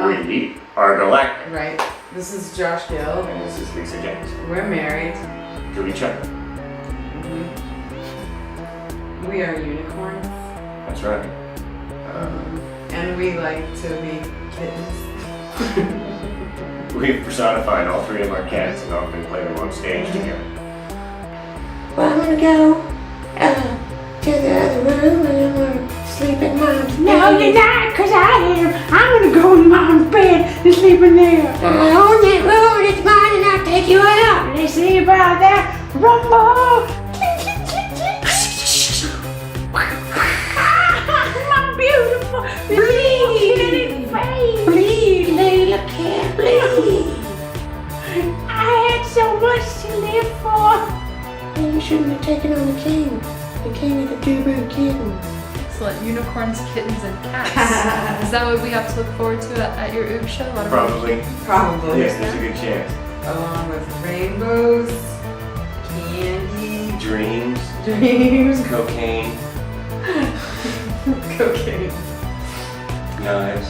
We are Galactic. Right. This is Josh Gill. And this is Lisa James. We're married. To each other. We are unicorns. That's right. And we like to be kittens. We've personified all three of our cats and often play them on stage together. Well, I'm gonna go to the other room and I'm gonna sleep in Mom's bed. No, you're not, because I am. I'm going to go in Mom's bed and sleep in there. I own that room and it's mine and I'll take you out. Let's see about that. Rumble. My beautiful kitty face. Bleed, little cat, bleed. I had so much to live for. Well, you shouldn't have taken on the king. The king of the two-bird kittens. Excellent. Unicorns, kittens, and cats. Is that what we have to look forward to at your Oob show? Probably. Probably. Yes, there's a good chance. Along with rainbows, candy, Dreams, dreams, cocaine, cocaine. knives.